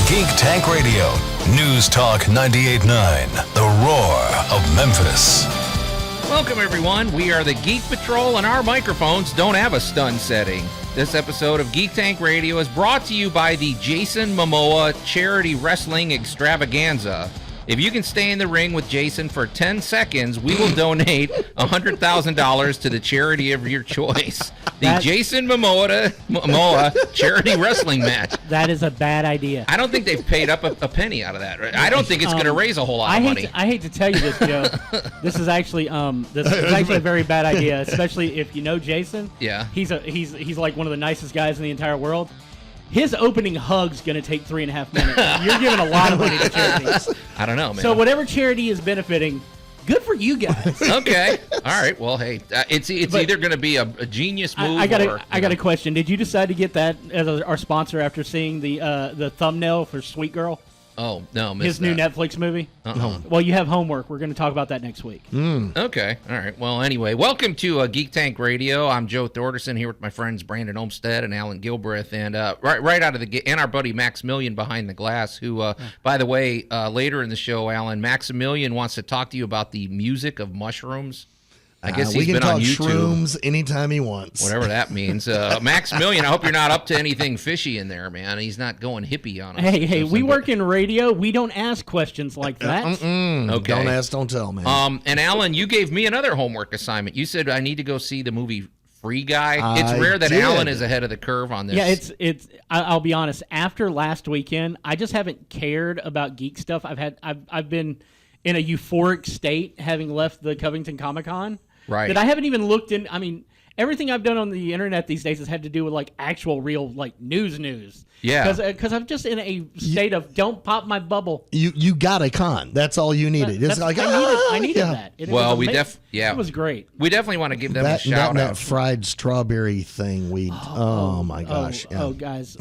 Geek Tank Radio, News Talk 98.9, the roar of Memphis. Welcome, everyone. We are the Geek Patrol, and our microphones don't have a stun setting. This episode of Geek Tank Radio is brought to you by the Jason Momoa Charity Wrestling Extravaganza. If you can stay in the ring with Jason for 10 seconds, we will donate $100,000 to the charity of your choice. The Jason Momoa Charity Wrestling Match. That is a bad idea. I don't think they've paid up a penny out of that. Right? I don't think it's going to raise a whole lot of money. I hate to tell you this, Joe. This is actually a very bad idea, especially if you know Jason. Yeah. He's like one of the nicest guys in the entire world. His opening hug's going to take 3.5 minutes. You're giving a lot of money to charity. I don't know, man. So whatever charity is benefiting, good for you guys. Okay. All right. Well, hey, it's either going to be a genius move. I got a question. Did you decide to get that as our sponsor after seeing the thumbnail for Sweet Girl? Oh no, his new Netflix movie. Well, you have homework. We're going to talk about that next week. Okay. All right. Well, anyway, welcome to Geek Tank Radio. I'm Joe Thorderson here with my friends Brandon Olmstead and Allan Gilbreth, and right out of the gate, and our buddy Maximilian behind the glass. Who, by the way, later in the show, Allan, Maximilian wants to talk to you about the music of mushrooms. I guess he's been on YouTube. We can talk shrooms anytime he wants. Whatever that means. Maximilian, I hope you're not up to anything fishy in there, man. He's not going hippie on us. Hey, we work in radio. We don't ask questions like that. Okay. Don't ask, don't tell, man. And Allan, you gave me another homework assignment. You said I need to go see the movie Free Guy. It's rare that Allan is ahead of the curve on this. Yeah, it's. I'll be honest. After last weekend, I just haven't cared about geek stuff. I've been in a euphoric state having left the Covington Comic-Con. Right. That I haven't even looked in. I mean, everything I've done on the internet these days has had to do with like actual, real, like news. Yeah. Because I'm just in a state of don't pop my bubble. You got a con. That's all you needed. It's like I needed that. It was great. We definitely want to give them a shout out. That fried strawberry thing. Oh my gosh. Oh, guys.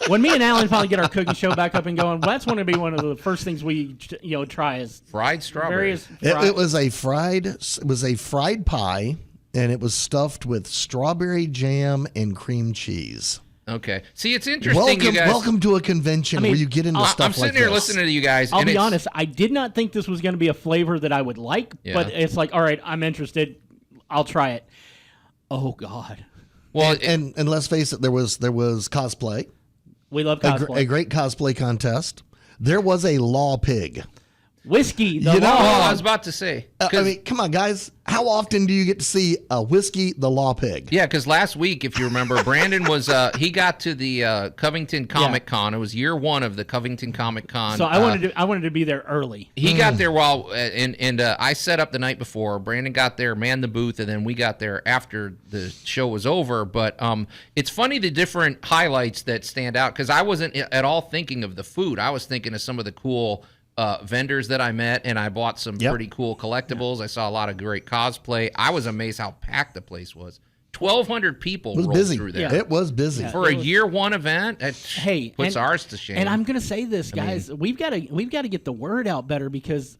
When me and Allan finally get our cooking show back up and going, that's going to be one of the first things we try is fried strawberries. It was a fried pie, and it was stuffed with strawberry jam and cream cheese. Okay. See, it's interesting, you guys. Welcome to a convention where you get into stuff like this. I'm sitting here listening to you guys. I'll be honest, I did not think this was going to be a flavor that I would like, but it's like, all right, I'm interested. I'll try it. Oh, God. Well, and let's face it, there was cosplay. We love cosplay. A great cosplay contest. There was a law pig. Whiskey, the law. I was about to say. I mean, come on, guys. How often do you get to see a Whiskey the Law Pig? Yeah, because last week, if you remember, Brandon was he got to the Covington Comic Con. It was year one of the Covington Comic Con. So I wanted to be there early. He got there while and I set up the night before. Brandon got there, manned the booth, and then we got there after the show was over. But it's funny the different highlights that stand out because I wasn't at all thinking of the food. I was thinking of some of the cool vendors that I met, and I bought some pretty cool collectibles. I saw a lot of great cosplay. I was amazed how packed the place was. 1,200 people rolled through there. Yeah. It was busy for a year one event. Puts ours to shame. And I'm going to say this, guys, we've got to get the word out better because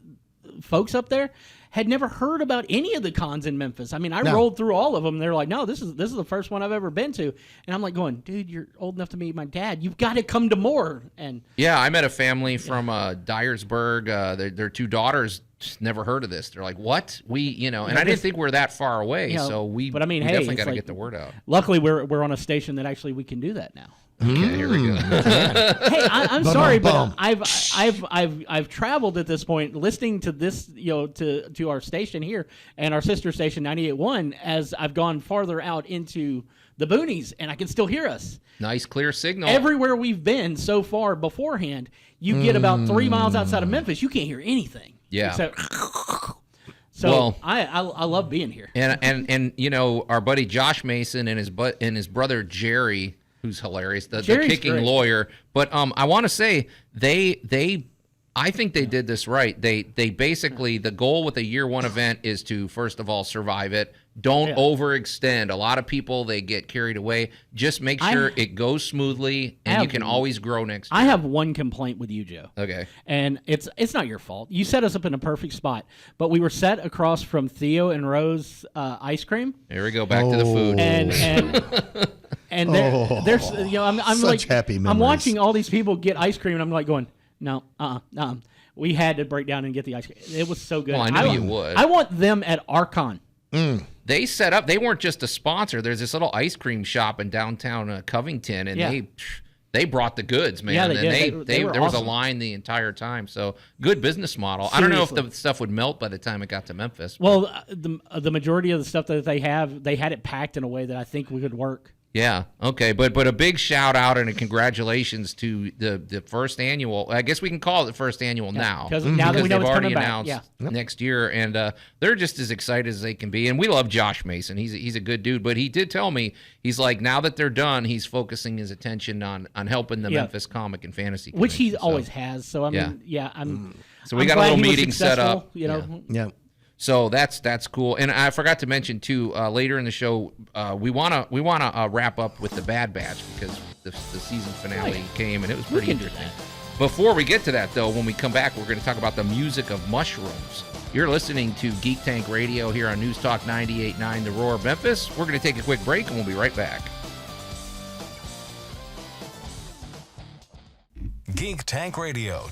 folks up there had never heard about any of the cons in Memphis. I mean, I rolled through all of them. They're like, no, this is the first one I've ever been to. And I'm like going, dude, you're old enough to meet my dad. You've got to come to more. And yeah, I met a family from Dyersburg. Their two daughters just never heard of this. They're like, what? And I didn't think we're that far away. So we definitely got to get the word out. Luckily, we're on a station that actually we can do that now. Okay, here we go. Hey, I'm sorry, but I've traveled at this point listening to this, to our station here and our sister station 98.1 as I've gone farther out into the boonies, and I can still hear us. Nice, clear signal. Everywhere we've been so far beforehand, you get about 3 miles outside of Memphis, you can't hear anything. Yeah. Except, so I love being here. And our buddy Josh Mason and his brother Jerry, who's hilarious, the kicking lawyer. But I want to say I think they did this right. They basically, the goal with a year one event is to, first of all, survive it. Don't overextend. A lot of people, they get carried away. Just make sure it goes smoothly, and you can always grow next year. I have one complaint with you, Joe. Okay. And it's not your fault. You set us up in a perfect spot, but we were set across from Theo and Rose ice cream. Here we go, back to the food. And there's, I'm such like, happy I'm memories. watching all these people get ice cream, and I'm like going, no, we had to break down and get the ice cream. It was so good. Well, I knew you would. I want them at Archon. They set up. They weren't just a sponsor. There's this little ice cream shop in downtown Covington, and they brought the goods, man. Yeah, they and did. They were there was a awesome. line the entire time. So good business model. I don't know if the stuff would melt by the time it got to Memphis. Well, the majority of the stuff that they had it packed in a way that I think would work. Yeah. Okay. But a big shout out and a congratulations to the first annual. I guess we can call it the first annual now. Because now that we know they've it's already coming back. announced Yeah. next year, and they're just as excited as they can be. And we love Josh Mason. He's a good dude. But he did tell me, he's like, now that they're done, he's focusing his attention on helping the Memphis comic and fantasy, which he convention. always has. So I mean, So we I'm got a glad little he was meeting set successful, up. Yeah. So that's cool. And I forgot to mention too, later in the show, we wanna wrap up with the Bad Batch because the season finale came and it was pretty interesting. Before we get to that though, when we come back, we're going to talk about the music of mushrooms. You're listening to Geek Tank Radio here on News Talk 98.9 The Roar Memphis. We're going to take a quick break and we'll be right back. Geek Tank Radio.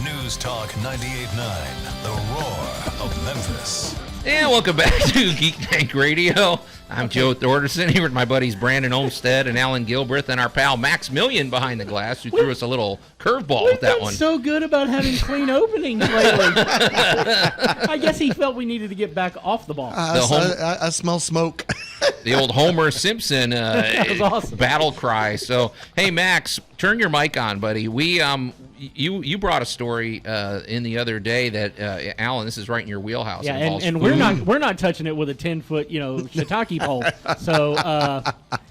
News Talk 98.9, The Roar of Memphis. And welcome back to Geek Tank Radio. I'm Joe Thorderson here with my buddies Brandon Olmstead and Allan Gilbreth and our pal Max Million behind the glass, who threw us a little curveball with that one. So good about having clean openings lately. I guess he felt we needed to get back off the ball. I smell smoke. The old Homer Simpson was awesome. battle cry. So, hey Max, turn your mic on, buddy. We you brought a story in the other day that Allan, this is right in your wheelhouse. Yeah, It involves and food. we're not touching it with a 10-foot shiitake pole. So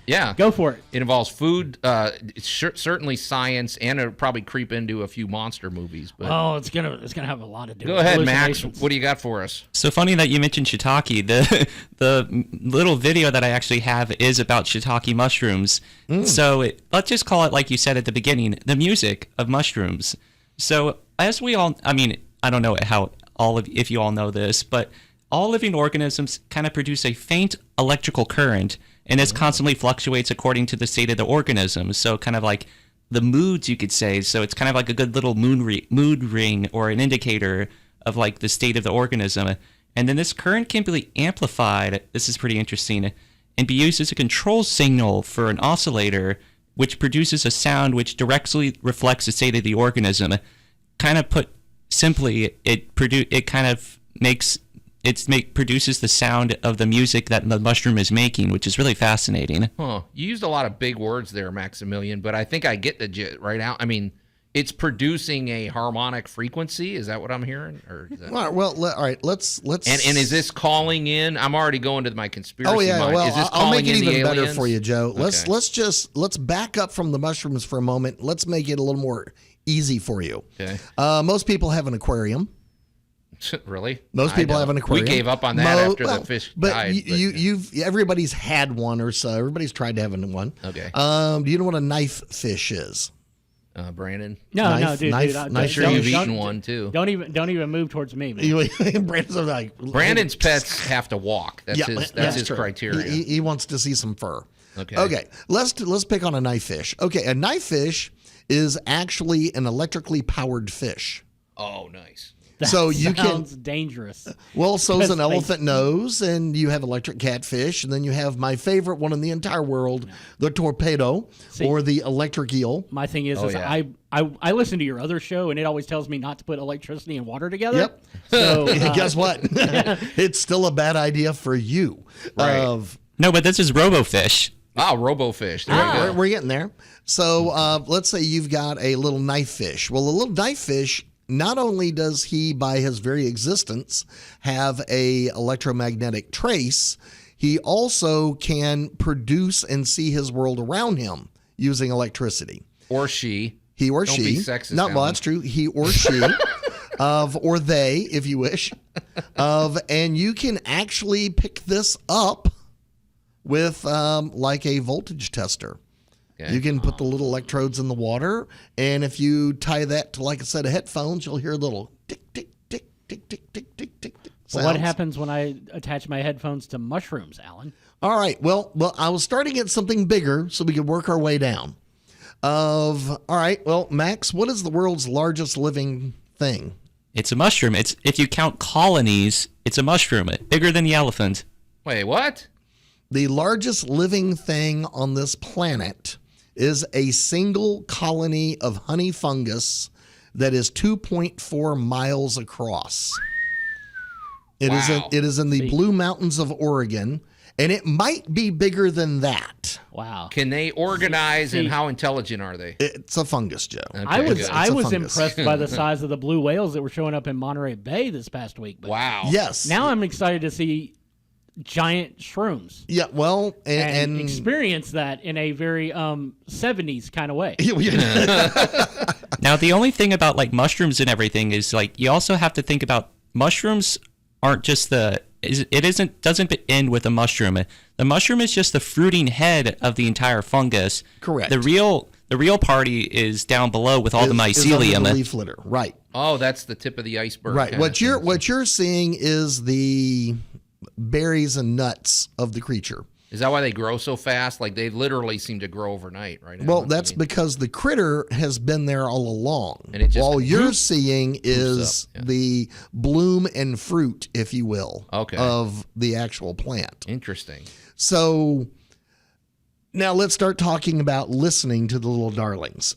Yeah, go for it. It involves food, certainly science, and it'll probably creep into a few monster movies. But Oh, it's gonna have a lot of go ahead, Max. hallucinations. What do you got for us? So funny that you mentioned shiitake. The little video that I actually have is about shiitake mushrooms. So let's just call it, like you said at the beginning, the music of mushrooms. So as we all, I mean, I don't know how if you all know this, but all living organisms kind of produce a faint electrical current, and this constantly fluctuates according to the state of the organism. So kind of like the moods, you could say. So it's kind of like a good little mood ring or an indicator of like the state of the organism. And then this current can be amplified, this is pretty interesting, and be used as a control signal for an oscillator, which produces a sound which directly reflects the state of the organism. Kind of put simply, it produces the sound of the music that the mushroom is making, which is really fascinating. Huh. You used a lot of big words there, Maximilian, but I think I get the gist right out. I mean, it's producing a harmonic frequency. Is that what I'm hearing? Or is that... All right. Let's. And is this calling in? I'm already going to my conspiracy mind. Well, Is this I'll make calling it in the even better aliens? for you, Joe. Okay. Let's back up from the mushrooms for a moment. Let's make it a little more easy for you. Okay. Most people have an aquarium. Really? Most people have an aquarium. We gave up on that after the fish died. Everybody's had one or so. Everybody's tried to have one. Okay. Do you know what a knife fish is? Brandon? No, dude. I'm sure you've eaten one too. Don't even move towards me, man. Brandon's pets have to walk. That's his true. criteria. He wants to see some fur. Okay. Let's pick on a knife fish. Okay, a knife fish is actually an electrically powered fish. Oh, nice. That So you can- sounds dangerous. Well, so's Because an elephant nose, and you have electric catfish, and then you have my favorite one in the entire world, the torpedo or the electric eel. My thing is, yeah. I listen to your other show, and it always tells me not to put electricity and water together. Yep. So Guess what? It's still a bad idea for you. Right. No, but this is Robo Fish. Robo Fish. There you go. We're getting there. So let's say you've got a little knife fish. Well, a little knife fish, not only does he, by his very existence, have a electromagnetic trace, he also can produce and see his world around him using electricity. Or she. He or Don't she. be sexist, Well, Allan. that's true. He or she, or they, if you wish, and you can actually pick this up with like a voltage tester. Okay. You can put the little electrodes in the water, and if you tie that to like a set of headphones, you'll hear a little tick, tick, tick, tick, tick, tick, tick, tick. sounds. What happens when I attach my headphones to mushrooms, Alan? All right. Well, I was starting at something bigger so we could work our way down. All right. Well, Max, what is the world's largest living thing? It's a mushroom. It's if you count colonies, it's a mushroom. Bigger than the elephant. Wait, what? The largest living thing on this planet is a single colony of honey fungus that is 2.4 miles across. It is in the Blue Mountains of Oregon, and it might be bigger than that. Wow. Can they organize, and how intelligent are they? It's a fungus, Joe. Okay, I was fungus. impressed by the size of the blue whales that were showing up in Monterey Bay this past week. But Wow. Yes. now I'm excited to see giant shrooms. Yeah, well, And experience that in a very 70s kind of way. Now, the only thing about like mushrooms and everything is like you also have to think about mushrooms aren't just doesn't end with a mushroom. The mushroom is just the fruiting head of the entire fungus. Correct. The real party is down below with all the is under mycelium. the leaf litter. Right. Oh, that's the tip of the iceberg. Right. kind What of you're thing. what you're seeing is the berries and nuts of the creature. Is that why they grow so fast? Like they literally seem to grow overnight, right? Well, Alan? that's because the critter has been there all along. And it just all you're seeing is up, yeah. the bloom and fruit, if you will, Okay. of the actual plant. Interesting. So now let's start talking about listening to the little darlings.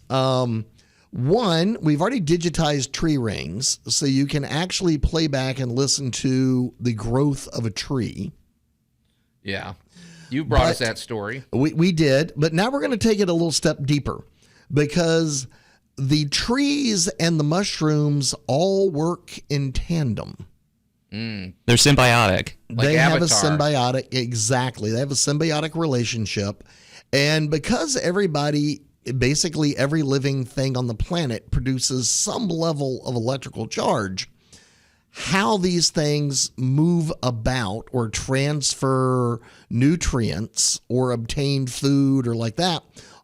One, we've already digitized tree rings, so you can actually play back and listen to the growth of a tree. Yeah. You brought us that story. We did, but now we're going to take it a little step deeper because the trees and the mushrooms all work in tandem. They're symbiotic. Like They have a Avatar. symbiotic, exactly. They have a symbiotic relationship. And because basically every living thing on the planet produces some level of electrical charge, how these things move about or transfer nutrients or obtain food or like that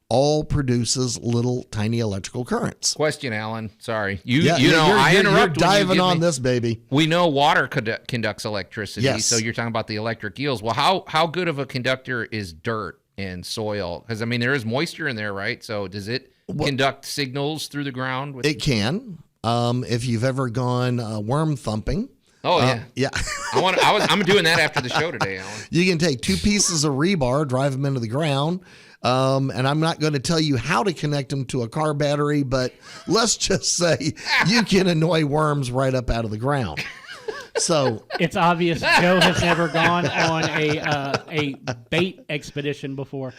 all produces little tiny electrical currents. Question, Alan. Sorry. I you're interrupt. when you diving give on me- this, baby. We know water conducts electricity, Yes. so you're talking about the electric eels. Well, how good of a conductor is dirt and soil? Because, I mean, there is moisture in there, right? So does it conduct signals through the ground? It can. If you've ever gone worm thumping. Oh, yeah. Yeah. I'm doing that after the show today, Alan. You can take two pieces of rebar, drive them into the ground. And I'm not going to tell you how to connect them to a car battery, but let's just say you can annoy worms right up out of the ground. So It's obvious Joe has never gone on a bait expedition before.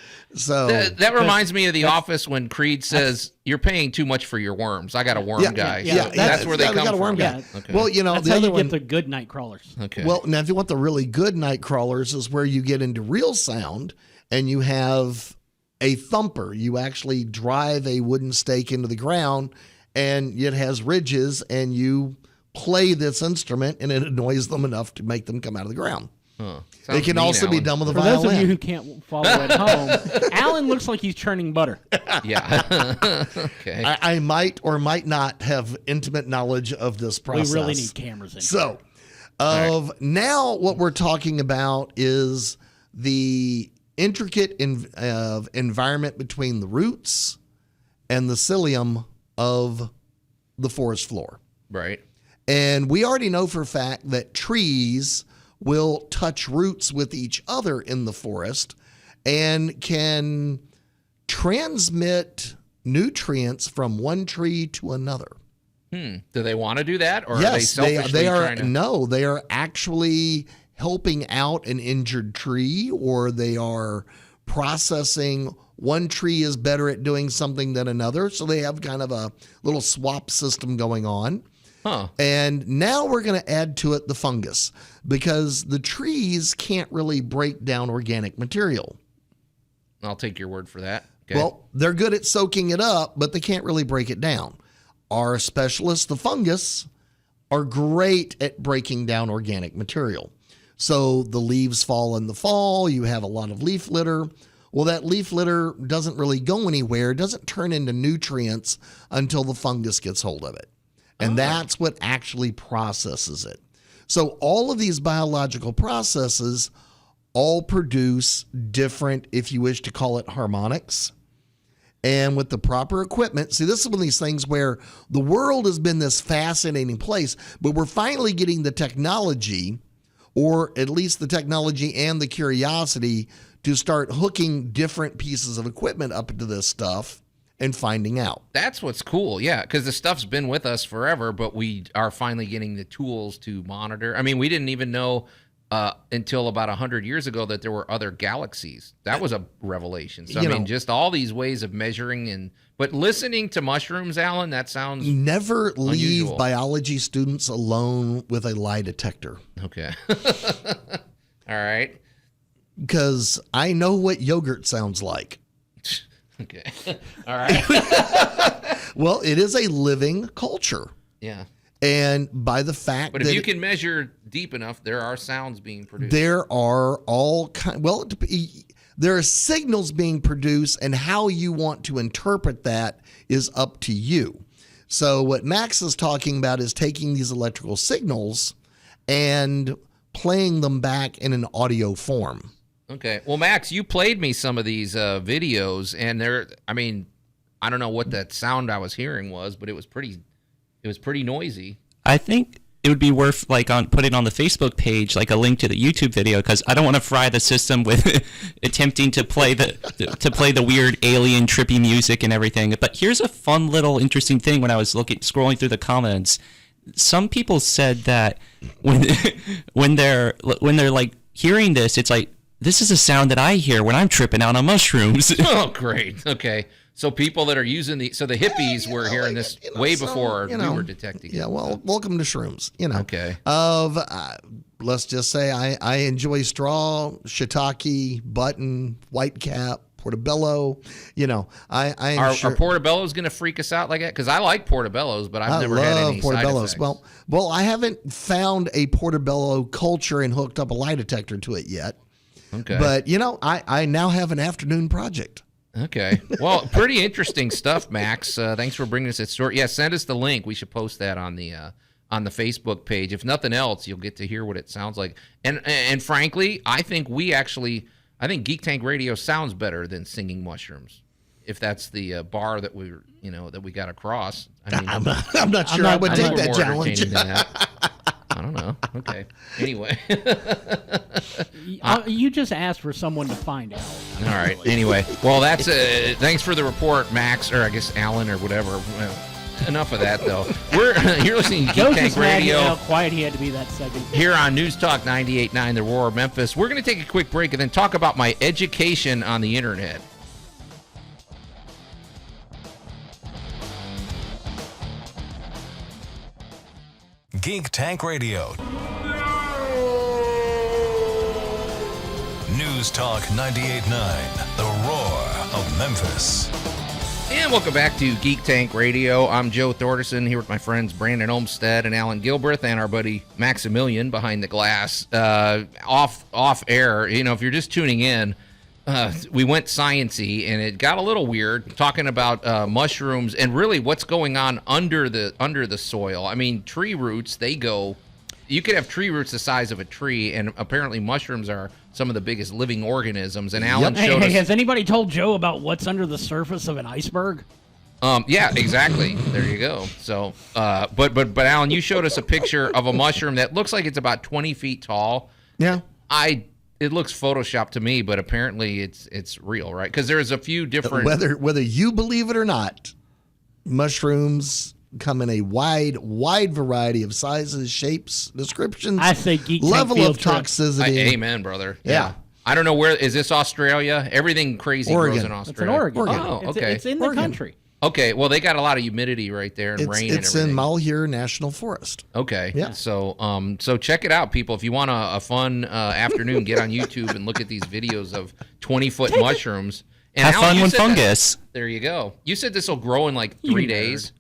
That reminds me of The Office when Creed says, "You're paying too much for your worms. I got a worm guy." yeah, So that's where they we come got a worm from. guy. Okay. Well, That's the how other you one. get the good night crawlers. Okay. Well, now if you want the really good night crawlers is where you get into real sound and you have a thumper. You actually drive a wooden stake into the ground and it has ridges and you play this instrument and it annoys them enough to make them come out of the ground. Sounds It can mean, also be Alan. done with a For those violin. of you who can't follow at home, Alan looks like he's churning butter. Yeah. Okay. I might or might not have intimate knowledge of this process. We really need cameras in here. So, now what we're talking about is the intricate environment between the roots and the psyllium of the forest floor. Right. And we already know for a fact that trees will touch roots with each other in the forest and can transmit nutrients from one tree to another. Do they want to do that, or Yes, are they selfishly they are. trying to? No, they are actually helping out an injured tree, or they are processing. One tree is better at doing something than another, so they have kind of a little swap system going on. Huh. And now we're going to add to it the fungus because the trees can't really break down organic material. I'll take your word for that. Okay. Well, they're good at soaking it up, but they can't really break it down. Our specialists, the fungus, are great at breaking down organic material. So the leaves fall in the fall, you have a lot of leaf litter. Well, that leaf litter doesn't really go anywhere, doesn't turn into nutrients until the fungus gets hold of it. And that's what actually processes it. So all of these biological processes all produce different, if you wish to call it, harmonics. And with the proper equipment, see, this is one of these things where the world has been this fascinating place, but we're finally getting the technology, or at least the technology and the curiosity, to start hooking different pieces of equipment up into this stuff and finding out. That's what's cool, yeah, because the stuff's been with us forever, but we are finally getting the tools to monitor. I mean, we didn't even know until about 100 years ago that there were other galaxies. That was a revelation. So, I mean, just all these ways of measuring. But listening to mushrooms, Allan, that sounds never unusual. Leave biology students alone with a lie detector. Okay. All right. Because I know what yogurt sounds like. Okay. All right. Well, it is a living culture. Yeah. And by the fact but that if you can measure deep enough, there are sounds being produced. there are all there are signals being produced, and how you want to interpret that is up to you. So what Max is talking about is taking these electrical signals and playing them back in an audio form. Okay. Well, Max, you played me some of these videos, and I don't know what that sound I was hearing was, but it was pretty noisy. I think it would be worth putting on the Facebook page like a link to the YouTube video, because I don't want to fry the system with attempting to play the weird alien trippy music and everything. But here's a fun little interesting thing. When I was scrolling through the comments, some people said that when they're like hearing this, it's like, this is a sound that I hear when I'm tripping out on mushrooms. Oh, great. Okay. So people that are using the hippies were hearing this way before we were detecting it. Yeah, well, welcome to shrooms. Okay. Let's just say I enjoy straw, shiitake, button, whitecap, portobello. I am Are sure. portobellos going to freak us out like that? Because I like portobellos, but I've never had any side effects. Well, I haven't found a portobello culture and hooked up a lie detector to it yet. Okay. But I now have an afternoon project. Okay. Well, pretty interesting stuff, Max. Thanks for bringing us that story. Yeah, send us the link. We should post that on the Facebook page. If nothing else, you'll get to hear what it sounds like. And frankly, I think Geek Tank Radio sounds better than Singing Mushrooms. If that's the bar that we got across. I'm not sure I would take that challenge. I don't know. Okay. Anyway. You just asked for someone to find out. All right. Anyway. Well, that's thanks for the report, Max, or I guess Allan or whatever. Well, enough of that, though. You're listening to Geek Tank Radio. How quiet he had to be that second. Here on News Talk 98.9, The Roar of Memphis. We're going to take a quick break and then talk about my education on the internet. Geek Tank Radio. News Talk 98.9, The Roar of Memphis. And welcome back to Geek Tank Radio. I'm Joe Thorderson here with my friends Brandon Olmstead and Allan Gilbreth and our buddy Maximilian behind the glass. Off air, if you're just tuning in, we went science-y and it got a little weird talking about mushrooms and really what's going on under the soil. I mean, tree roots, you could have tree roots the size of a tree, and apparently mushrooms are some of the biggest living organisms. And Allan showed us. Has anybody told Joe about what's under the surface of an iceberg? Yeah, exactly. There you go. So, but Allan, you showed us a picture of a mushroom that looks like it's about 20 feet tall. Yeah. It looks photoshopped to me, but apparently it's real, right? Because there's a few different. Whether you believe it or not, mushrooms come in a wide variety of sizes, shapes, descriptions. I say Geek level Tank of field toxicity. Amen, brother. Yeah. I don't know where is this Australia? Everything crazy Oregon. grows in It's Australia. in Oregon. Oh, okay. It's in the country. Okay, well they got a lot of humidity right there and rain and It's everything. in Malheur National Forest. Okay. Yeah. So check it out, people. If you want a fun afternoon, get on YouTube and look at these videos of 20-foot mushrooms. And Have Allan, fun you with said fungus. There you go. You said this will grow in like 3 days.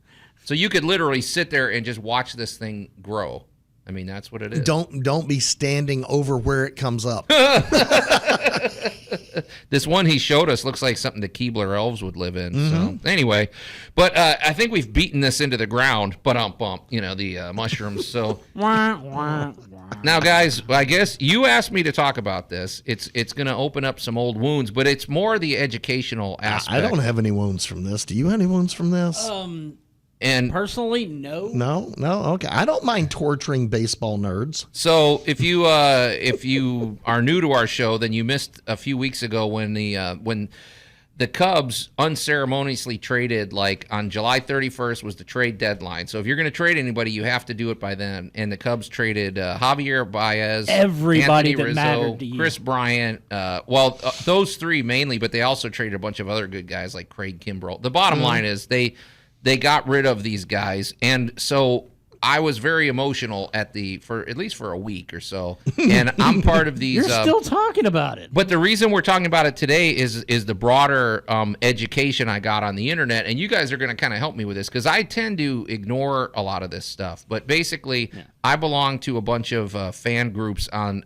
So you could literally sit there and just watch this thing grow. I mean, that's what it is. Don't be standing over where it comes up. This one he showed us looks like something the Keebler elves would live in. So anyway, but I think we've beaten this into the ground. But the mushrooms. So now, guys, I guess you asked me to talk about this. It's going to open up some old wounds, but it's more the educational aspect. I don't have any wounds from this. Do you have any wounds from this? And personally, no. No. Okay, I don't mind torturing baseball nerds. So if you are new to our show, then you missed a few weeks ago when the Cubs unceremoniously traded, like on July 31st was the trade deadline. So if you're going to trade anybody, you have to do it by then. And the Cubs traded Javier Baez, everybody Anthony that Rizzo, mattered to you. Chris Bryant. Those three mainly, but they also traded a bunch of other good guys like Craig Kimbrell. The bottom line is they got rid of these guys, and so I was very emotional at least for a week or so, and I'm part of these. You're still talking about it. But the reason we're talking about it today is the broader education I got on the internet, and you guys are going to kind of help me with this because I tend to ignore a lot of this stuff. But basically, I belong to a bunch of fan groups on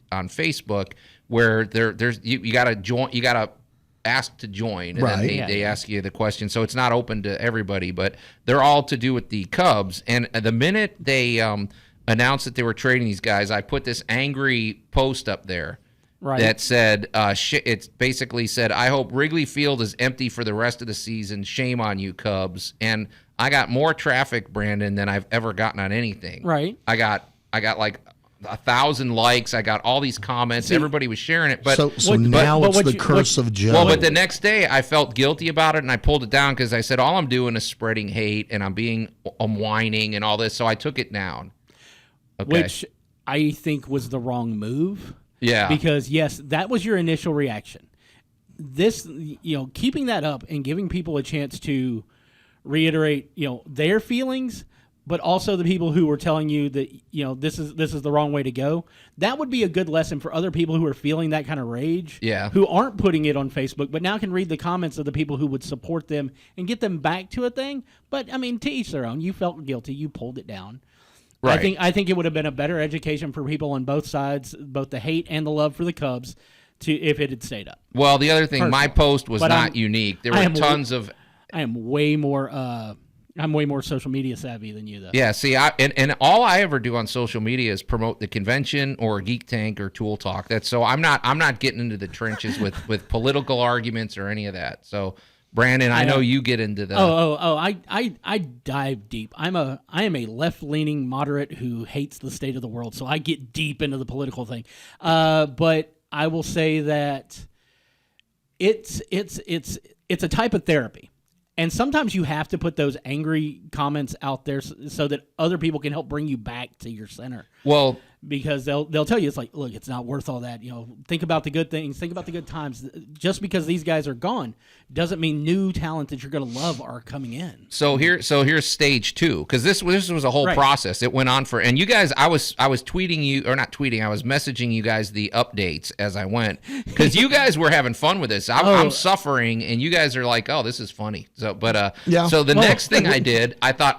Facebook where there's you got to join, you got to asked to join, and then they ask you the question. So it's not open to everybody, but they're all to do with the Cubs. And the minute they announced that they were trading these guys, I put this angry post up there that said, it basically said, I hope Wrigley Field is empty for the rest of the season. Shame on you, Cubs. And I got more traffic, Brandon, than I've ever gotten on anything. Right. I got like 1,000 likes. I got all these comments. Everybody was sharing it. But now it's the curse of Joe. Well, but the next day I felt guilty about it, and I pulled it down because I said all I'm doing is spreading hate, and I'm whining and all this. So I took it down. Okay. Which I think was the wrong move. Yeah. Because yes, that was your initial reaction. This, keeping that up and giving people a chance to reiterate, their feelings, but also the people who were telling you that this is the wrong way to go. That would be a good lesson for other people who are feeling that kind of rage, who aren't putting it on Facebook, but now can read the comments of the people who would support them and get them back to a thing. But I mean, to each their own. You felt guilty. You pulled it down. Right. I think it would have been a better education for people on both sides, both the hate and the love for the Cubs, if it had stayed up. Well, the other thing, my post was not unique. There were tons of. I am way more. I'm way more social media savvy than you, though. Yeah, see, and all I ever do on social media is promote the convention or Geek Tank or Tool Talk. So I'm not getting into the trenches with political arguments or any of that. So Brandon, I know you get into the. I dive deep. I am a left leaning moderate who hates the state of the world. So I get deep into the political thing. But I will say that it's a type of therapy. And sometimes you have to put those angry comments out there so that other people can help bring you back to your center. Well, because they'll tell you, it's like, look, it's not worth all that. Think about the good things. Think about the good times. Just because these guys are gone doesn't mean new talent that you're going to love are coming in. So here's stage 2, because this was a whole process. It went on and you guys, I was tweeting you, or not tweeting, I was messaging you guys the updates as I went, because you guys were having fun with this. I'm suffering, and you guys are like, oh, this is funny. So, but so the next thing I did, I thought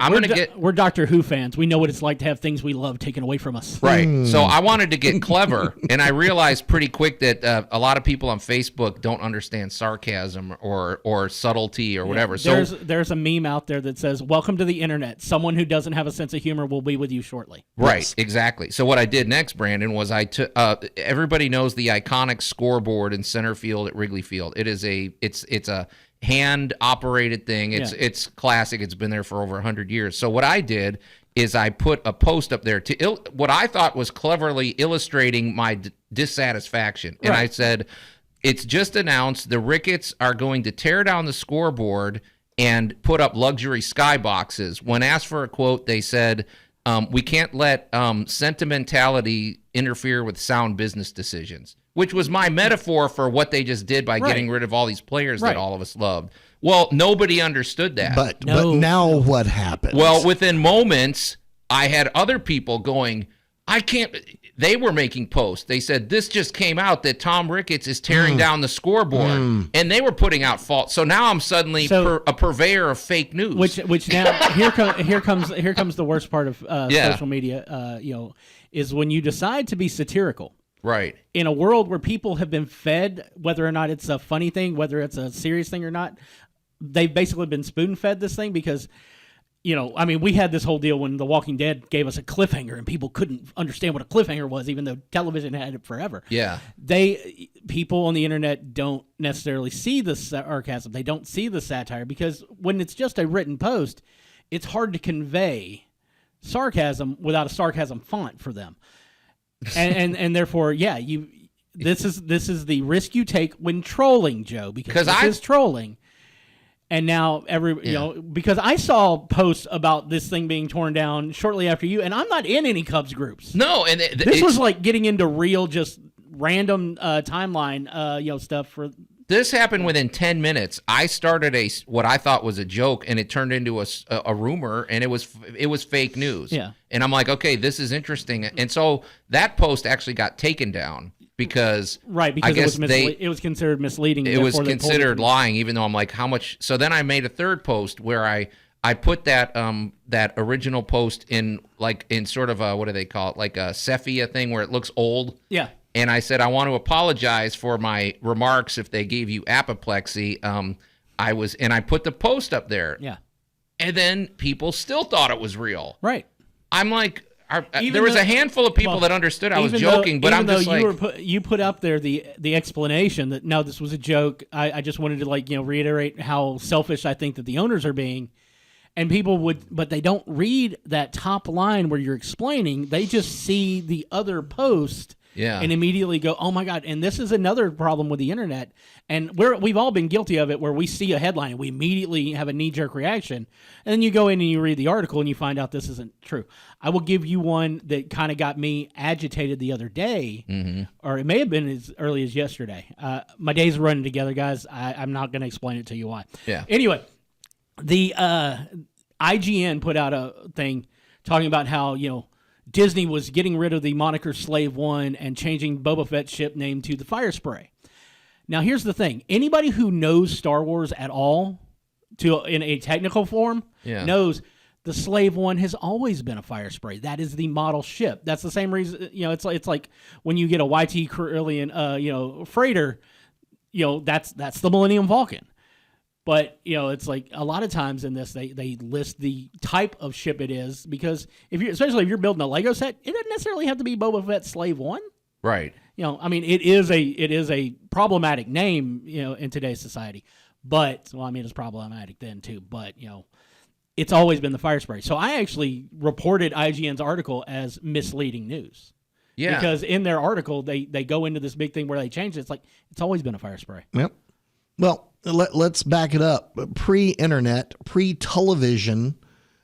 we're Doctor Who fans. We know what it's like to have things we love taken away from us. Right. So I wanted to get clever, and I realized pretty quick that a lot of people on Facebook don't understand sarcasm or subtlety or whatever. So there's a meme out there that says, "Welcome to the internet. Someone who doesn't have a sense of humor will be with you shortly." Right. Yes. Exactly. So what I did next, Brandon, was everybody knows the iconic scoreboard in center field at Wrigley Field. It's a hand operated thing. It's classic. It's been there for over 100 years. So what I did is I put a post up there to what I thought was cleverly illustrating my dissatisfaction. And I said, it's just announced the Ricketts are going to tear down the scoreboard and put up luxury skyboxes. When asked for a quote, they said, we can't let sentimentality interfere with sound business decisions, which was my metaphor for what they just did by getting rid of all these players that all of us loved. Well, nobody understood that. But now what happened? Well, within moments, I had other people going, I can't. they were making posts. They said, this just came out that Tom Ricketts is tearing down the scoreboard. And they were putting out false. So now I'm suddenly a purveyor of fake news. Which now, here comes the worst part of social media, is when you decide to be satirical. Right. In a world where people have been fed, whether or not it's a funny thing, whether it's a serious thing or not, they've basically been spoon-fed this thing because, we had this whole deal when The Walking Dead gave us a cliffhanger and people couldn't understand what a cliffhanger was, even though television had it forever. Yeah. People on the internet don't necessarily see the sarcasm. They don't see the satire because when it's just a written post, it's hard to convey sarcasm without a sarcasm font for them. And therefore, this is the risk you take when trolling, Joe, because this is trolling. And now because I saw posts about this thing being torn down shortly after you, and I'm not in any Cubs groups. No, and this was like getting into real, just random timeline, stuff for. This happened within 10 minutes. I started what I thought was a joke, and it turned into a rumor, and it was fake news. Yeah. And I'm like, okay, this is interesting. And so that post actually got taken down because I guess it was considered misleading. It was considered lying, even though I'm like, how much? So then I made a third post where I put that original post in sort of a, what do they call it, like a sepia thing where it looks old. Yeah. And I said, I want to apologize for my remarks if they gave you apoplexy. I put the post up there. Yeah. And then people still thought it was real. Right. I'm like, there was a handful of people that understood I was joking, but I'm just like. You put up there the explanation that, no, this was a joke. I just wanted to reiterate how selfish I think that the owners are being. And people but they don't read that top line where you're explaining. They just see the other post. Yeah. And immediately go, oh my God. And this is another problem with the internet. And we've all been guilty of it where we see a headline and we immediately have a knee-jerk reaction. And then you go in and you read the article and you find out this isn't true. I will give you one that kind of got me agitated the other day, or it may have been as early as yesterday. My days are running together, guys. I'm not going to explain it to you why. Yeah. Anyway, the IGN put out a thing talking about how, Disney was getting rid of the moniker Slave One and changing Boba Fett's ship name to the Fire Spray. Now, here's the thing. Anybody who knows Star Wars at all in a technical form knows the Slave One has always been a Fire Spray. That is the model ship. That's the same reason, it's like when you get a YT Carillion, freighter, that's the Millennium Falcon. But, it's like a lot of times in this, they list the type of ship it is because especially if you're building a Lego set, it doesn't necessarily have to be Boba Fett Slave One. Right. It is a problematic name, in today's society. But, it's problematic then too. But, it's always been the Fire Spray. So I actually reported IGN's article as misleading news. Yeah. Because in their article, they go into this big thing where they change it. It's like, it's always been a Fire Spray. Yep. Well, let's back it up. Pre-internet, pre-television,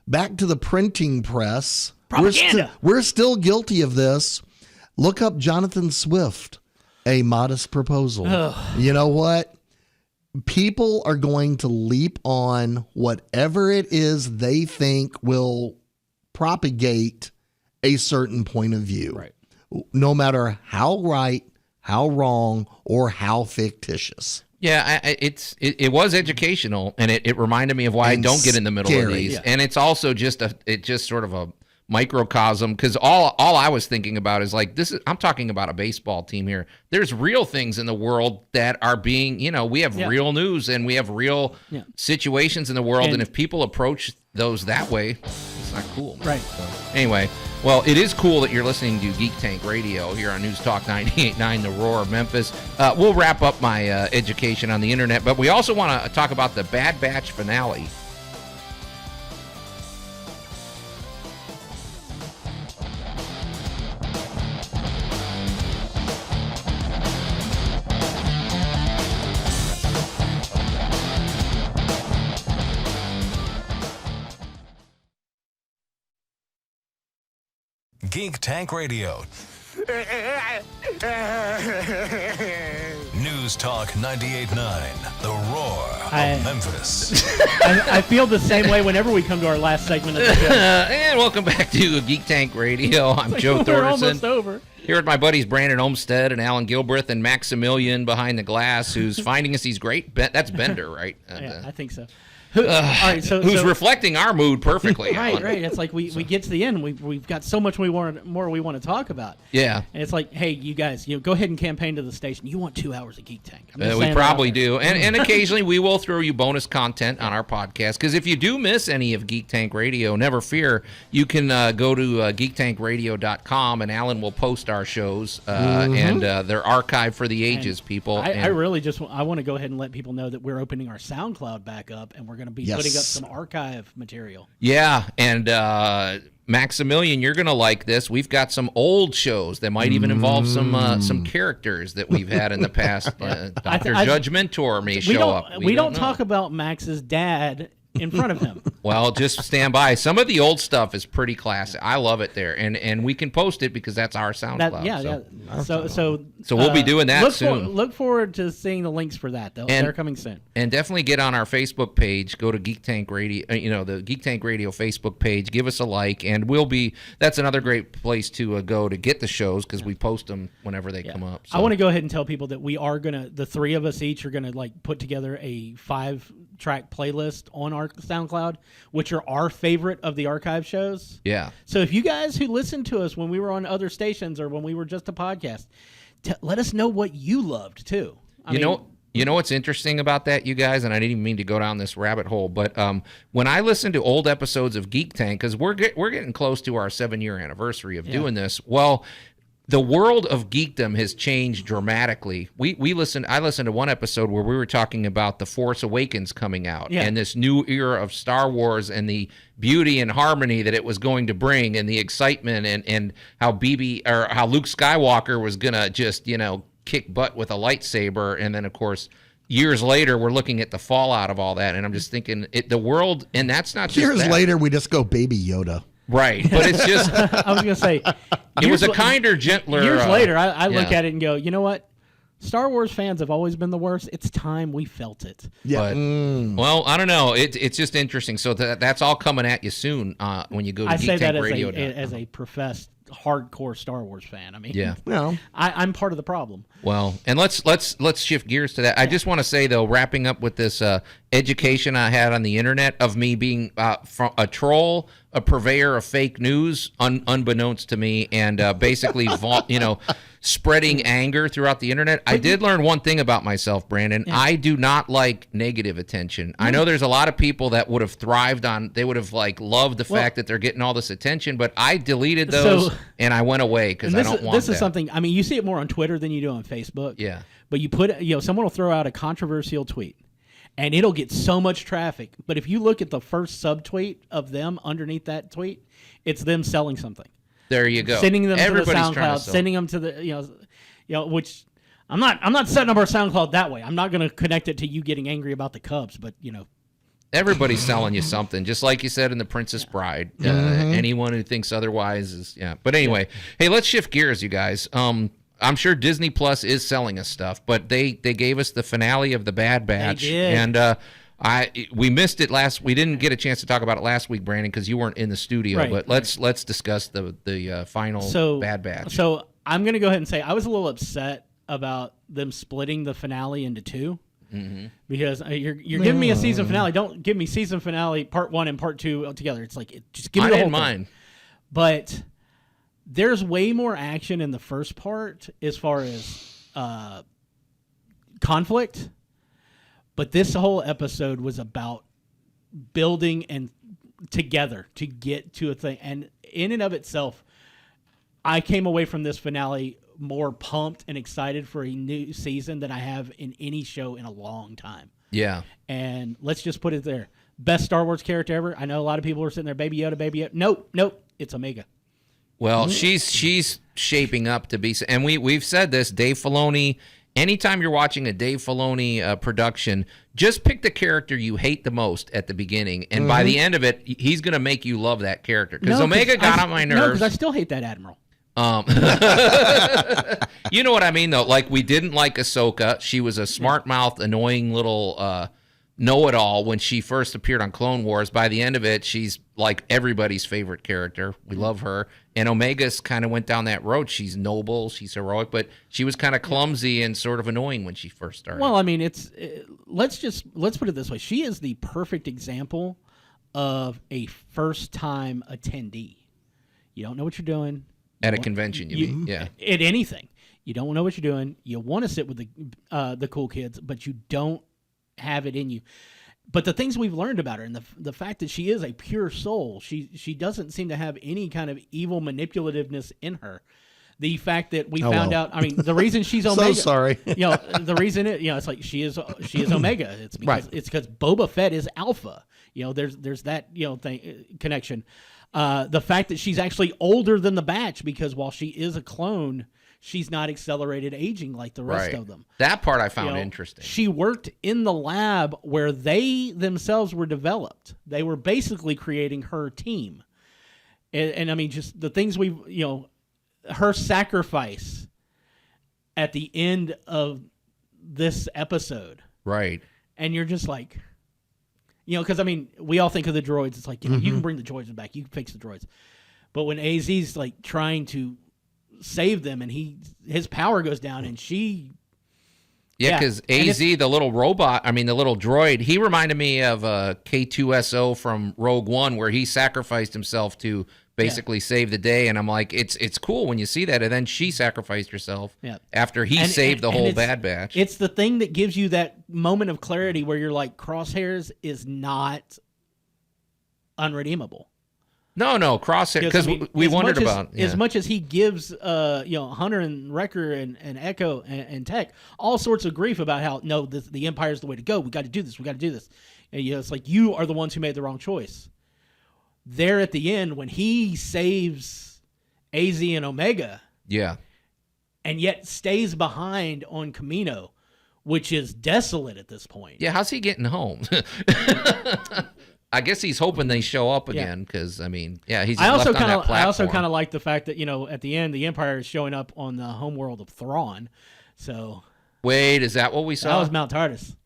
back to the printing press. Propaganda. We're still guilty of this. Look up Jonathan Swift, A Modest Proposal. Ugh. You know what? People are going to leap on whatever it is they think will propagate a certain point of view. Right. No matter how right, how wrong, or how fictitious. Yeah, it was educational, and it reminded me of why I don't get in the middle of these. Yeah. And it's also just sort of a microcosm because all I was thinking about is like I'm talking about a baseball team here. There's real things in the world that are being, we have real news and we have real situations in the world, and if people approach those that way, it's not cool. Right. So, anyway. Well, it is cool that you're listening to Geek Tank Radio here on News Talk 98.9, The Roar of Memphis. We'll wrap up my education on the internet, but we also want to talk about the Bad Batch finale. Geek Tank Radio. News Talk 98.9, the roar of Memphis. I feel the same way whenever we come to our last segment of the show. And welcome back to Geek Tank Radio. I'm Joe We're almost Thorson. over. Here with my buddies Brandon Olmstead and Alan Gilbreth and Maximilian behind the glass, who's finding us these great. That's Bender, right? Yeah, I think so. All right, who's reflecting our mood perfectly. Right. It's like we get to the end, we've got so much we want to talk about. Yeah. And it's like, hey, you guys, go ahead and campaign to the station. You want 2 hours of Geek Tank? We probably do, and occasionally we will throw you bonus content on our podcast. Because if you do miss any of Geek Tank Radio, never fear, you can go to geektankradio.com, and Alan will post our shows, and they're archived for the ages, people. I really I want to go ahead and let people know that we're opening our SoundCloud back up, and we're going to be putting up some archive material. Yeah, and Maximilian, you're going to like this. We've got some old shows that might even involve some characters that we've had in the past. Dr. Judge Mentor may show up. We don't talk about Max's dad in front of him. Well, just stand by. Some of the old stuff is pretty classic. I love it there, and we can post it because that's our SoundCloud. So we'll be doing that soon. Look forward to seeing the links for that. They're coming soon. And definitely get on our Facebook page. Go to Geek Tank Radio, the Geek Tank Radio Facebook page. Give us a like, and that's another great place to go to get the shows because we post them whenever they come up. So. I want to go ahead and tell people that we are the 3 of us each are gonna put together a 5-track playlist on our SoundCloud, which are our favorite of the archive shows. Yeah. So if you guys who listened to us when we were on other stations or when we were just a podcast, let us know what you loved too. You know what's interesting about that, you guys, and I didn't even mean to go down this rabbit hole, but when I listen to old episodes of Geek Tank, because we're getting close to our 7-year anniversary of doing this, well, the world of geekdom has changed dramatically. I listened to one episode where we were talking about The Force Awakens coming out and this new era of Star Wars and the beauty and harmony that it was going to bring and the excitement and how how Luke Skywalker was gonna just, kick butt with a lightsaber, and then of course years later we're looking at the fallout of all that, and I'm just thinking the world, and that's not just years later we just go Baby Yoda. Right, but it's just I was gonna say it was a kinder, gentler. Years later, I look at it and go, you know what? Star Wars fans have always been the worst. It's time we felt it. Yeah. But, well, I don't know. It's just interesting. So that's all coming at you soon when you go to Geek Tank Radio. I say that as a professed hardcore Star Wars fan. I mean, yeah. Well, I'm part of the problem. Well, and let's shift gears to that. I just want to say though, wrapping up with this education I had on the internet of me being from a troll, a purveyor of fake news, unbeknownst to me, and basically, spreading anger throughout the internet. I did learn one thing about myself, Brandon. Yeah. I do not like negative attention. I know there's a lot of people that would have thrived on, they would have loved the fact that they're getting all this attention, but I deleted those and I went away because I don't want this. This is something, I mean, you see it more on Twitter than you do on Facebook. Yeah. But you put, someone will throw out a controversial tweet and it'll get so much traffic. But if you look at the first subtweet of them underneath that tweet, it's them selling something. There you go. Sending them to the SoundCloud, sending them to the which I'm not setting up our SoundCloud that way. I'm not going to connect it to you getting angry about the Cubs, but everybody's selling you something, just like you said in The Princess Bride. Anyone who thinks otherwise is But anyway, hey, let's shift gears, you guys. I'm sure Disney Plus is selling us stuff, but they gave us the finale of The Bad Batch, and we missed it we didn't get a chance to talk about it last week, Brandon, because you weren't in the studio. Right, but let's discuss the final Bad Batch. So I'm going to go ahead and say I was a little upset about them splitting the finale into 2. Mm-hmm. Because you're giving me a season finale. Don't give me season finale part 1 and part 2 together. It's like just give me the whole thing. Mind. But there's way more action in the first part as far as conflict. But this whole episode was about building and together to get to a thing. And in and of itself, I came away from this finale more pumped and excited for a new season than I have in any show in a long time. Yeah. And let's just put it there. Best Star Wars character ever. I know a lot of people are sitting there, Baby Yoda, Baby Yoda. Nope. It's Omega. Well, she's shaping up to be, and we've said this, Dave Filoni. Anytime you're watching a Dave Filoni production, just pick the character you hate the most at the beginning, and by the end of it, he's going to make you love that character. Because Omega got on my nerves. No, because I still hate that Admiral. You know what I mean, though? Like, we didn't like Ahsoka. She was a smart-mouthed, annoying little know-it-all when she first appeared on Clone Wars. By the end of it, she's like everybody's favorite character. We love her. And Omega's kind of went down that road. She's noble, she's heroic, but she was kind of clumsy and sort of annoying when she first started. Well, I mean, let's put it this way. She is the perfect example of a first-time attendee. You don't know what you're doing. At a convention, you mean? Yeah. At anything. You don't know what you're doing. You want to sit with the cool kids, but you don't have it in you. But the things we've learned about her, and the fact that she is a pure soul, she doesn't seem to have any kind of evil manipulativeness in her. The fact that we found out, I mean, the reason she's Omega. So sorry. The reason it's like she is Omega. It's because it's because Boba Fett is Alpha. There's that connection. The fact that she's actually older than the batch, because while she is a clone, she's not accelerated aging like the rest of them. That part I found interesting. She worked in the lab where they themselves were developed. They were basically creating her team. And I mean, just the things her sacrifice at the end of this episode. Right. And you're just like, because I mean, we all think of the droids. It's like, you can bring the droids back. You can fix the droids. But when AZ's like trying to save them and his power goes down and she... Yeah, because AZ, the little robot, the little droid, he reminded me of K2SO from Rogue One, where he sacrificed himself to basically save the day. And I'm like, it's cool when you see that. And then she sacrificed herself after he saved the whole Bad Batch. It's the thing that gives you that moment of clarity where you're like, Crosshairs is not unredeemable. No, Crosshair, because we wondered about as much as he gives Hunter and Wrecker and Echo and Tech all sorts of grief about how the Empire's the way to go. We got to do this. And, it's like, you are the ones who made the wrong choice. There at the end, when he saves AZ and Omega, and yet stays behind on Kamino, which is desolate at this point. Yeah, how's he getting home? I guess he's hoping they show up again because, he's left on that platform. I also kind of like the fact that, at the end, the Empire is showing up on the homeworld of Thrawn. So, wait, is that what we saw? That was Mount Tardis.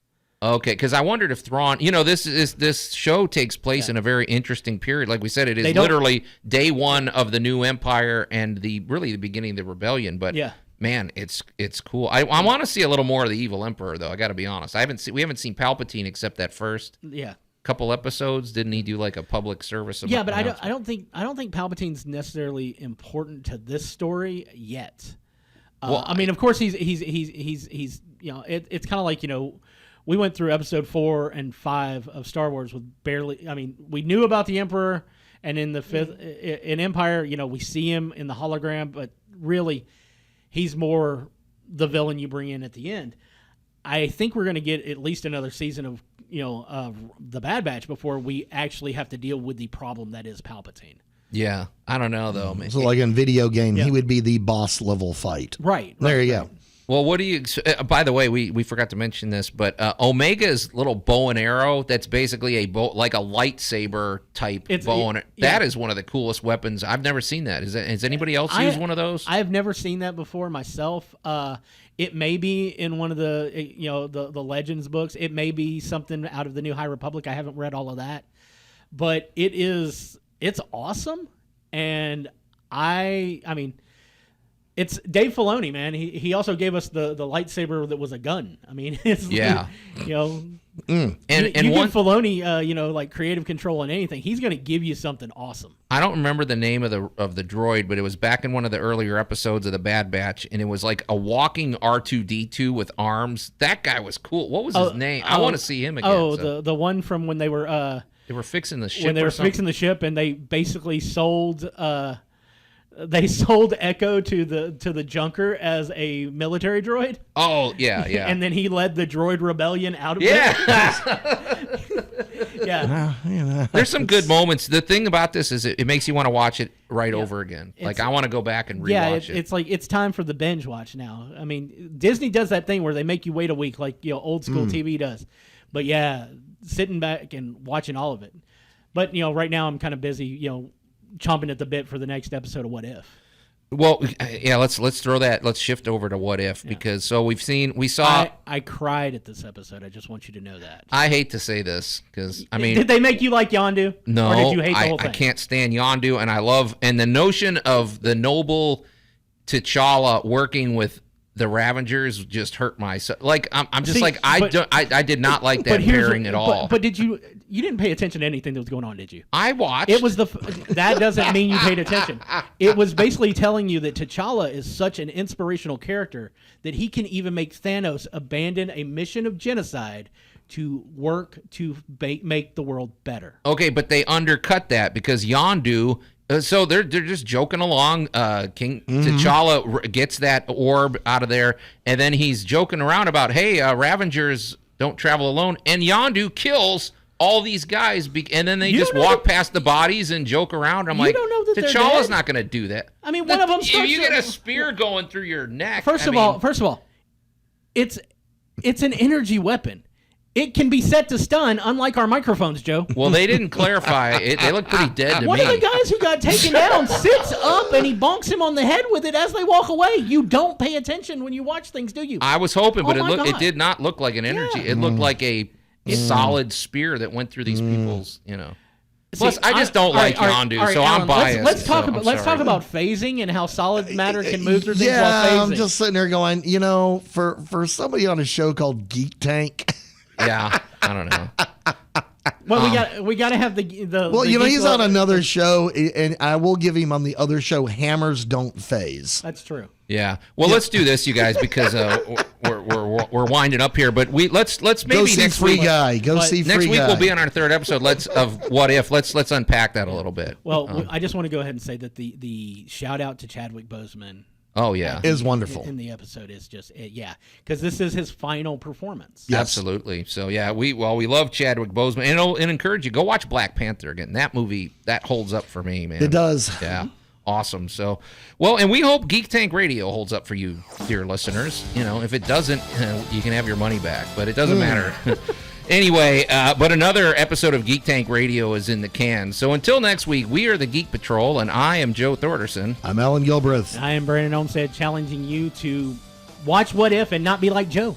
Okay, because I wondered if Thrawn, this show takes place in a very interesting period. Like we said, it is literally day one of the new Empire and the beginning of the rebellion. But man, it's cool. I want to see a little more of the evil Emperor, though. I got to be honest. We haven't seen Palpatine except that first. Yeah. Couple episodes. Didn't he do like a public service? Yeah, but I don't think Palpatine's necessarily important to this story yet. Well, of course he's it's kind of like, we went through episode 4 and 5 of Star Wars with barely. We knew about the Emperor, and in the fifth in Empire, we see him in the hologram, but really, he's more the villain you bring in at the end. I think we're going to get at least another season of the Bad Batch before we actually have to deal with the problem that is Palpatine. Yeah, I don't know though. So like in video game, he would be the boss level fight. Right. There you go. Well, what do you? By the way, we forgot to mention this, but Omega's little bow and arrow. That's basically like a lightsaber type bow and that is one of the coolest weapons. I've never seen that. Has anybody else used one of those? I've never seen that before myself. It may be in one of the the Legends books. It may be something out of the New High Republic. I haven't read all of that, but it's awesome, and it's Dave Filoni, man. He also gave us the lightsaber that was a gun. It's and give Filoni like creative control on anything, he's going to give you something awesome. I don't remember the name of the droid, but it was back in one of the earlier episodes of the Bad Batch, and it was like a walking R2-D2 with arms. That guy was cool. What was his name? I want to see him again. The one from when they were fixing the ship. When they were fixing the ship, and they basically sold Echo to the Junker as a military droid. Oh, yeah. And then he led the droid rebellion out of it. Yeah. There's some good moments. The thing about this is it makes you want to watch it over again. Like, I want to go back and rewatch it. It's like it's time for the binge watch now. Disney does that thing where they make you wait a week like old school TV does. But sitting back and watching all of it. But right now I'm kind of busy, chomping at the bit for the next episode of What If. Well, yeah, let's throw that. Let's shift over to What If, because we saw. I cried at this episode. I just want you to know that. I hate to say this because did they make you like Yondu? No, or did you hate the whole thing? I can't stand Yondu, and the notion of the noble T'Challa working with the Ravengers just hurt my like. I'm just I did not like that pairing at all. But did you didn't pay attention to anything that was going on, did you? I watched. It was that doesn't mean you paid attention. It was basically telling you that T'Challa is such an inspirational character that he can even make Thanos abandon a mission of genocide to work to make the world better. Okay, but they undercut that because Yondu. So they're just joking along. King T'Challa gets that orb out of there, and then he's joking around about, hey, Ravengers don't travel alone, and Yondu kills all these guys, and then they just walk past the bodies and joke around. I'm like, T'Challa's not going to do that. I mean, one of them. If you get a spear going through your neck. First of all, it's an energy weapon. It can be set to stun, unlike our microphones, Joe. Well, they didn't clarify it. They look pretty dead to me. One of the guys who got taken down sits up and he bonks him on the head with it as they walk away. You don't pay attention when you watch things, do you? I was hoping, but it did not look like an energy. Yeah. It looked like a solid spear that went through these people's, Plus, I just don't like Yondu, so I'm biased. Let's talk about phasing and how solid matter can move through things while phasing. I'm just sitting there going, for somebody on a show called Geek Tank. Yeah, I don't know. Well, we got to have the. Well, he's on another show, and I will give him on the other show. Hammers don't phase. That's true. Yeah. Well, let's do this, you guys, because we're winding up here. But let's maybe go see next Free week. Guy. Go see Free Guy. Next week we'll be on our third episode. Of What If. Let's unpack that a little bit. Well, I just want to go ahead and say that the shout out to Chadwick Boseman. Oh, yeah. Is wonderful. In the episode is just, because this is his final performance. Yes. Absolutely. So, yeah, we love Chadwick Boseman. And encourage you, go watch Black Panther again. That movie, that holds up for me, man. It does. Yeah. Awesome. So, and we hope Geek Tank Radio holds up for you, dear listeners. If it doesn't, you can have your money back, but it doesn't matter. Anyway, but another episode of Geek Tank Radio is in the can. So until next week, we are the Geek Patrol, and I am Joe Thorderson. I'm Allan Gilbreth. I am Brandon Olmstead, challenging you to watch What If and not be like Joe.